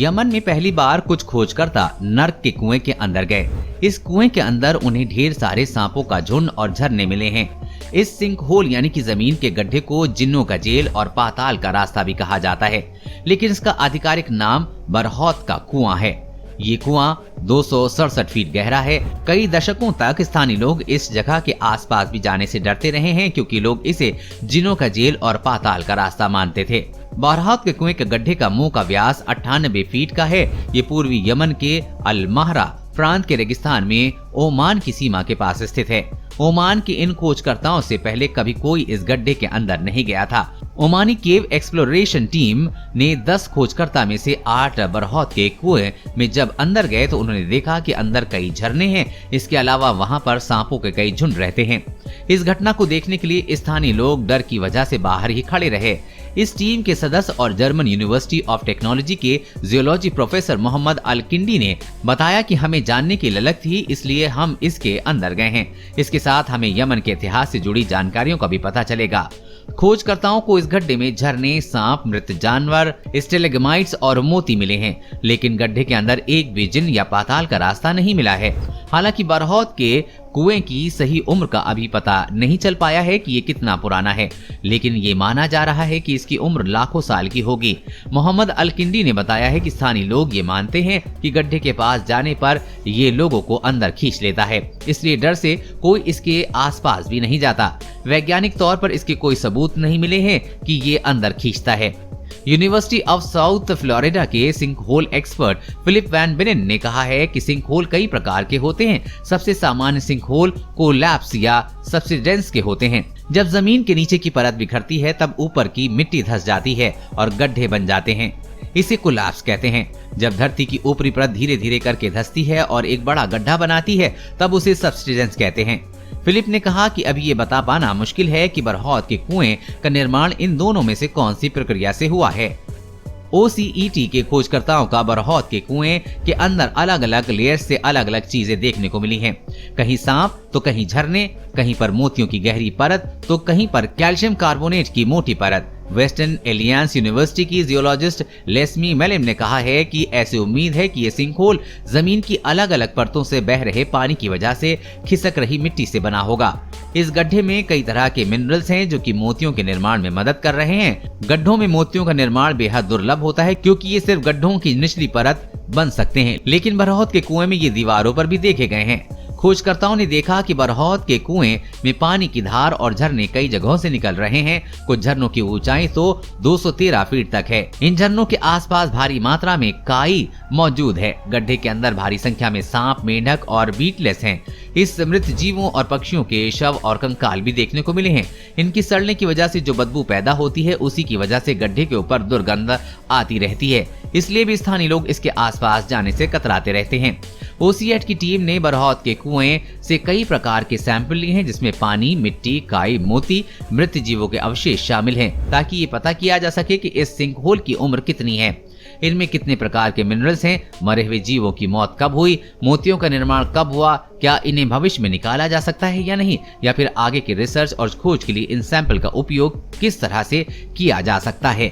Yemen में पहली बार कुछ खोजकर्ता नर्क के कुएं के अंदर गए। इस कुएं के अंदर उन्हें ढेर सारे सांपों का झुंड और झरने मिले हैं। इस सिंक होल यानी कि जमीन के गड्ढे को जिन्नों का जेल और पाताल का रास्ता भी कहा जाता है, लेकिन इसका आधिकारिक नाम बरहौत का कुआं है। ये कुआं 267 फीट गहरा है। कई दशकों तक स्थानीय लोग इस जगह के आसपास भी जाने से डरते रहे हैं, क्योंकि लोग इसे जिन्नों का जेल और पाताल का रास्ता मानते थे। बरहौत के कुएं के गड्ढे का मुंह का व्यास 98 फीट का है। ये पूर्वी यमन के अल महरा प्रांत के रेगिस्तान में ओमान की सीमा के पास स्थित है। ओमान के इन खोजकर्ताओं से पहले कभी कोई इस गड्ढे के अंदर नहीं गया था। ओमानी केव एक्सप्लोरेशन टीम ने 10 खोजकर्ता में से 8 बरहौत के कुएं में जब अंदर गए तो उन्होंने देखा कि अंदर कई झरने हैं। इसके अलावा वहां पर सांपों के कई झुंड रहते हैं। इस घटना को देखने के लिए स्थानीय लोग डर की वजह से बाहर ही खड़े रहे। इस टीम के सदस्य और जर्मन यूनिवर्सिटी ऑफ टेक्नोलॉजी के जियोलॉजी प्रोफेसर मोहम्मद अल किंडी ने बताया कि हमें जानने की ललक थी, इसलिए हम इसके अंदर गए हैं। इसके साथ हमें यमन के इतिहास से जुड़ी जानकारियों का भी पता चलेगा। खोजकर्ताओं को इस गड्ढे में झरने, सांप, मृत जानवर, स्टेलेग्माइट्स और मोती मिले हैं, लेकिन गड्ढे के अंदर एक भी जिन्न या पाताल का रास्ता नहीं मिला है। हालांकि बरहौत के कुएं की सही उम्र का अभी पता नहीं चल पाया है कि ये कितना पुराना है, लेकिन ये माना जा रहा है कि इसकी उम्र लाखों साल की होगी। मोहम्मद अल किंडी ने बताया है कि स्थानीय लोग ये मानते हैं कि गड्ढे के पास जाने पर ये लोगों को अंदर खींच लेता है, इसलिए डर से कोई इसके आसपास भी नहीं जाता। वैज्ञानिक तौर पर इसके कोई सबूत नहीं मिले हैं कि ये अंदर खींचता है। यूनिवर्सिटी ऑफ साउथ फ्लोरिडा के sinkhole expert Philip Van Beynen ने कहा है कि सिंक होल कई प्रकार के होते हैं। सबसे सामान्य सिंक होल कोलैप्स या सब्सिडेंस के होते हैं। जब जमीन के नीचे की परत बिखरती है तब ऊपर की मिट्टी धंस जाती है और गड्ढे बन जाते हैं। इसे कोलैप्स कहते हैं। जब धरती की ऊपरी परत धीरे धीरे करके धंसती है और एक बड़ा गड्ढा बनाती है तब उसे सब्सिडेंस कहते हैं। फिलिप ने कहा कि अभी ये बता पाना मुश्किल है कि बरहौत के कुएं का निर्माण इन दोनों में से कौन सी प्रक्रिया से हुआ है। OCET के खोजकर्ताओं का बरहौत के कुएं के अंदर अलग अलग लेयर्स से अलग अलग चीजें देखने को मिली हैं। कहीं सांप तो कहीं झरने, कहीं पर मोतियों की गहरी परत तो कहीं पर कैल्शियम कार्बोनेट की मोटी परत। वेस्टर्न एलियंस यूनिवर्सिटी की जियोलॉजिस्ट लेस्मी मेलिम ने कहा है कि ऐसी उम्मीद है कि ये सिंकहोल जमीन की अलग अलग परतों से बह रहे पानी की वजह से खिसक रही मिट्टी से बना होगा। इस गड्ढे में कई तरह के मिनरल्स हैं जो कि मोतियों के निर्माण में मदद कर रहे हैं। गड्ढों में मोतियों का निर्माण बेहद दुर्लभ होता है, क्योंकि ये सिर्फ गड्ढों की निचली परत बन सकते हैं, लेकिन बरहौत के कुएं में ये दीवारों पर भी देखे गए हैं। खोजकर्ताओं ने देखा कि बरहौत के कुएं में पानी की धार और झरने कई जगहों से निकल रहे हैं। कुछ झरनों की ऊंचाई तो 213 फीट तक है। इन झरनों के आसपास भारी मात्रा में काई मौजूद है। गड्ढे के अंदर भारी संख्या में सांप, मेंढक और बीटलेस हैं। इस मृत जीवों और पक्षियों के शव और कंकाल भी देखने को मिले हैं। इनकी सड़ने की वजह से जो बदबू पैदा होती है, उसी की वजह से गड्ढे के ऊपर दुर्गंध आती रहती है। इसलिए भी स्थानीय लोग इसके आसपास जाने से कतराते रहते हैं। OCET की टीम ने बरहौत के कुएं से कई प्रकार के सैंपल लिए हैं, जिसमें पानी, मिट्टी, काई, मोती, मृत जीवों के अवशेष शामिल हैं, ताकि ये पता किया जा सके कि इस सिंक होल की उम्र कितनी है, इनमें कितने प्रकार के मिनरल्स हैं, मरे हुए जीवों की मौत कब हुई, मोतियों का निर्माण कब हुआ, क्या इन्हें भविष्य में निकाला जा सकता है या नहीं, या फिर आगे की रिसर्च और खोज के लिए इन सैंपल का उपयोग किस तरह से किया जा सकता है।